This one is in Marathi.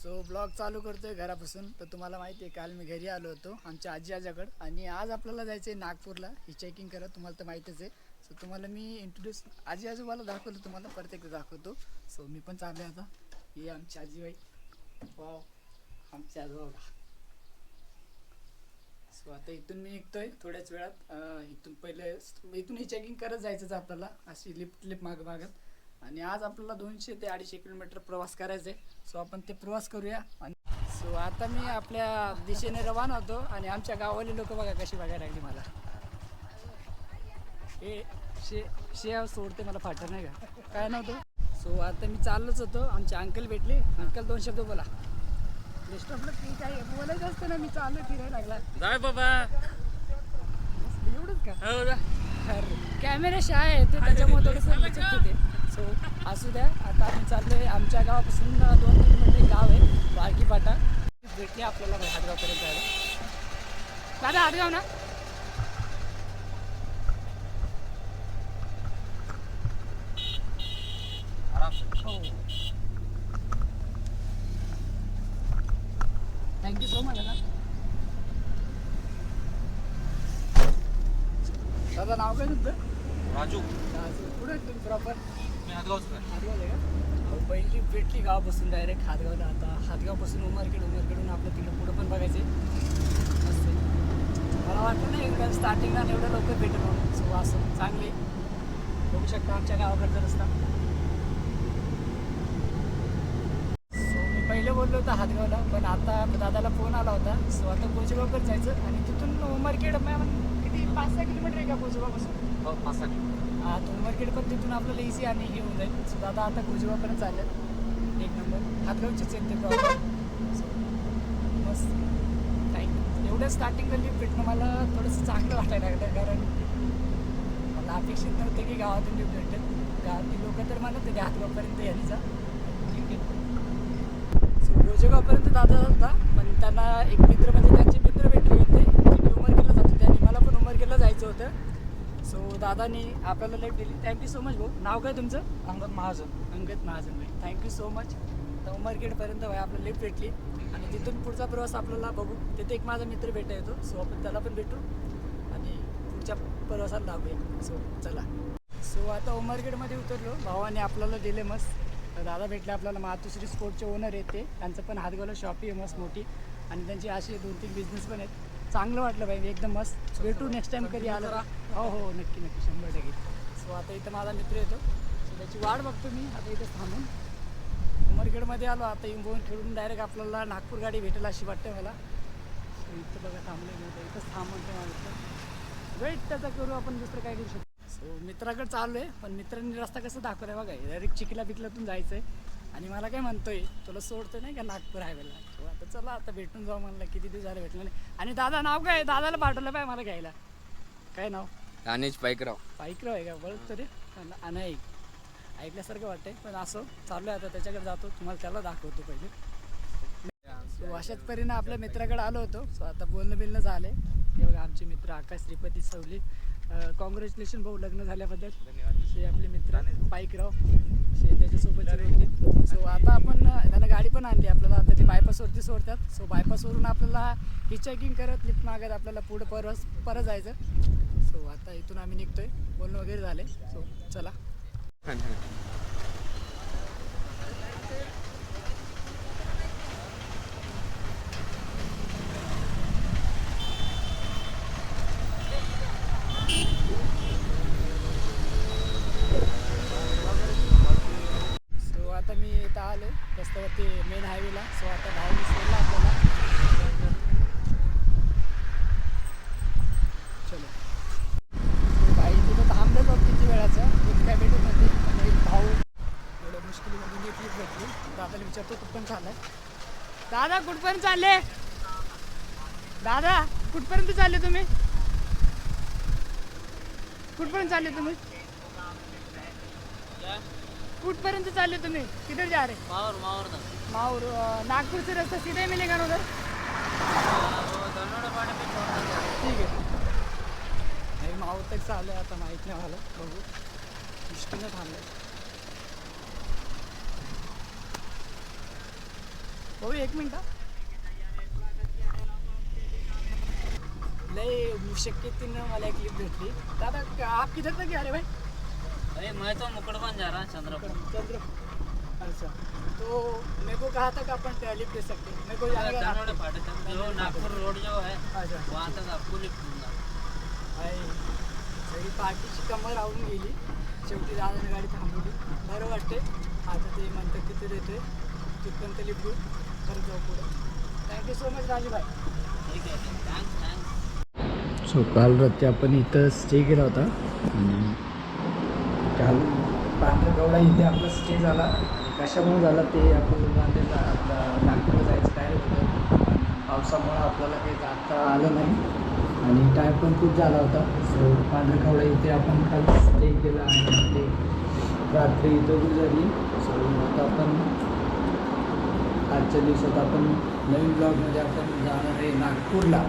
सो ब्लॉग चालू करतोय घरापासून. तर तुम्हाला माहिती आहे काल मी घरी आलो होतो आमच्या आजी आजाकडं, आणि आज आपल्याला जायचं आहे नागपूरला. ही चेकिंग करत तुम्हाला तर माहितीच आहे. सो तुम्हाला मी इंट्रोड्यूस आजी आजोबाला दाखवलं, तुम्हाला परत एकदा दाखवतो. सो मी पण चालले आता. ही आमची आजीबाई, वाव आमची आजोबा. सो आता इथून मी निघतोय थोड्याच वेळात. इथून पहिले इथून ही चेकिंग करत जायचंच आपल्याला, अशी लिफ्ट मागत. आणि आज आपल्याला 200 ते 250 किलोमीटर प्रवास करायचा आहे. सो आपण ते प्रवास करूया. आणि सो आता मी आपल्या दिशेने रवाना होतो. आणि आमच्या गावाले लोक बघा कशी बघायला लागली मला. हे शे सोडते मला फाटर नाही का काय नव्हतं. सो आता मी चाललोच होतो. आमचे अंकल भेटले. अंकल 2 शब्द बोला. बेस्ट ऑफ लक. काय बोलायचं असतं ना, मी चाललो फिरायला लागला. जाय बाबा एवढंच का? हो कॅमेरा शाय आहे ते, त्याच्यामुळे थोडंसं विचारतो ते. सो असू द्या. आता आम्ही चाललोय आमच्या गावापासून 2 किलोमीटर गाव आहे वाळकीपाटा. भेटली आपल्याला हातगावपर्यंत जायला. दादा हातगाव ना? हो, थँक्यू सो मच दादा. दादा नाव काय तुमचं? राजू. कुठे आहे तुम्ही प्रॉपर? मी हातगावचं आहे. हातगाव आहे का? हो, पहिली भेटली गावापासून डायरेक्ट हातगावला. आता हातगावपासून उमरखेडून आपलं तिकडं पुढं पण बघायचे. मस्त आहे. मला वाटतं नाही एकदम स्टार्टिंगला एवढं लवकर भेटेल म्हणून. सो असं चांगले बघू शकता आमच्या गावाकडचा रस्ता. सो मी पहिले बोललो होतो हातगावला, पण आता दादाला फोन आला होता. सो आता कोचगावकडे जायचं आणि तिथून उमरखेड किती 5-6 किलोमीटर आहे का कोचगावपासून? हो 5-6 किलोमीटर. हा, तो उमरखेड पण तिथून आपल्याला इझी आणि हे होऊन जाईल. सो दादा आता कोचगावपर्यंत चालेल. एक नंबर हातगावचीच आहेत ते प्रॉब्लेम. सो मस्त थँक्यू. एवढं स्टार्टिंगला लिफ्ट भेटणं मला थोडंसं चांगलं वाटायला लागलं, कारण मला अपेक्षित नव्हते की गावातून लिफ्ट भेटेल. गावातील लोक तर म्हणत होते हातगावपर्यंत यायचा. ठीक आहे. सो कोचगावपर्यंत दादा होता, पण त्यांना एक मित्र म्हणजे त्यांचे मित्र भेटले होते जे उमरखेडला जात होते आणि मला पण उमरखेडला जायचं होतं. सो दादानी आपल्याला लिफ्ट दिली. थँक्यू सो मच भाऊ. नाव काय तुमचं? अंगद महाजन. अंगद महाजन भाई, थँक्यू सो मच. तर उमरखेडपर्यंत भाई आपल्याला लिफ्ट भेटली आणि तिथून पुढचा प्रवास आपल्याला बघू. तिथे एक माझा मित्र भेटा येतो. सो आपण त्याला पण भेटू आणि पुढच्या प्रवासाला लागूया. सो चला. सो आता उमरखेडमध्ये उतरलो. भावाने आपल्याला दिले मस्त. तर दादा भेटले आपल्याला. मातुश्री स्पोर्टचे ओनर आहेत ते. त्यांचं पण हातगावला शॉपी आहे मस्त मोठी, आणि त्यांची अशी 2-3 बिझनेस पण आहेत. चांगलं वाटलं भाई, एकदम मस्त. भेटू नेक्स्ट टाइम कधी आलं. हो हो, नक्की 100%. सो आता इथं माझा मित्र येतो. सो त्याची वाट बघतो मी आता इथंच थांबून. उमरखेडमध्ये आलो. आता येऊन खेळून डायरेक्ट आपल्याला नागपूर गाडी भेटेल अशी वाटते मला. सो इथं बघा थांबले मी, इथंच थांबतो माझं. वेट त्याचा करू आपण, दुसरं काय करू शकतो. सो मित्राकडे चाललो आहे, पण मित्रांनी रस्ता कसं दाखवला आहे बघा. डायरेक्ट चिखला बिकलातून जायचं आहे. आणि मला काय म्हणतोय, तुला सोडतो नाही का नागपूर हायवेला. आता चला आता भेटून जाऊ म्हणलं. किती दिवस झाले भेटलं नाही. आणि दादा नाव काय? दादाला पाठवलं पाय मला घ्यायला. काय नाव? दानेश पाईकराव. पाईकराव आहे का? बरं तरी नाही ऐकल्यासारखं वाटतंय, पण असं चालू आहे. आता त्याच्याकडे जातो, तुम्हाला त्याला दाखवतो पहिले. सो अशाच परीनं आपल्या मित्राकडे आलो होतो. सो आता बोलणं झालं आहे. हे बघा आमचे मित्र आकाश श्रीपती सवली. कॉंग्रॅच्युलेशन भाऊ लग्न झाल्याबद्दल. हे आपले मित्र पाईकराव, त्याच्यासोबतचे होते. सो आता आपण त्यांना गाडी पण आणली आपल्याला. आता ते बायपासवरती सोडतात. सो बायपासवरून आपल्याला ही चेकिंग करत लिफ्ट मागत आपल्याला पुढं परत जायचं. सो आता इथून आम्ही निघतोय. बोलणं वगैरे झाले. सो चला. आता मी इथं आलो रस्त्यावरती मेन हायवेला. सो आता भाऊनी सोडला आपल्याला. चलो भाई तिथं थांबलेलो किती वेळाचं, खूप काय भेटत नव्हती. आणि एक भाऊ एवढ्या मुश्किलीमध्ये एक लिफ्ट भेटली. दादाला विचारतो कुठपर्यंत चाललाय. दादा कुठपर्यंत चालले? दादा कुठपर्यंत चालले तुम्ही? कुठपर्यंत चालले तुम्ही? कुठपर्यंत चालले तुम्ही? किधर जा रहे? माहौर नागपुर से रास्ता सीधा ही मिलेगा ना उधर? ठीक आहे. नाही माहौर तक चालू आहे. आता माहीत नाही मला, बघू. मुश्किलनं थांबलं. हो एक मिनिट हा. लय मुशक्कतीनं मला एक क्लिप भेटली. दादा आप किधर तक आ रहे भाई? अरे मैं तो मुकुड़वन जा रहा हूँ चंद्रपुर। चंद्र अच्छा तो मेरे को कहा था कि अपन लिफ्ट दे सकते हैं. मेरे को जाने का धनोड़े फाटे तक जो नागपुर रोड जो है अच्छा वहाँ तक आपको लिफ्ट दूंगा। आहे सगळी पार्टीची कमर राहून गेली. शेवटी दादाने गाडी थांबवली. बरं वाटते. आता ते म्हणतात तिथे देते तिथपर्यंत लिफ्ट घेऊन परत जाऊ पुढे. थँक्यू सो मच राजू भाई. ठीक है थैंक्स। सो काल रात्री आपण इथं स्टे केला होता आणि काल पांढरगवडा इथे आपला स्टे झाला. कशामुळे झाला ते आपण नांदेडला आपला नागपूरला जायचं डायरेक्ट होतं. पावसामुळं आपल्याला काही जाता आलं नाही आणि टाईम पण खूप झाला होता. सो पांढरगवडा इथे आपण काल स्टे केला आणि आपली रात्री इथं गुजरली. सो आता आपण आजच्या दिवसात आपण नवीन ब्लॉगमध्ये आपण जाणार आहे नागपूरला.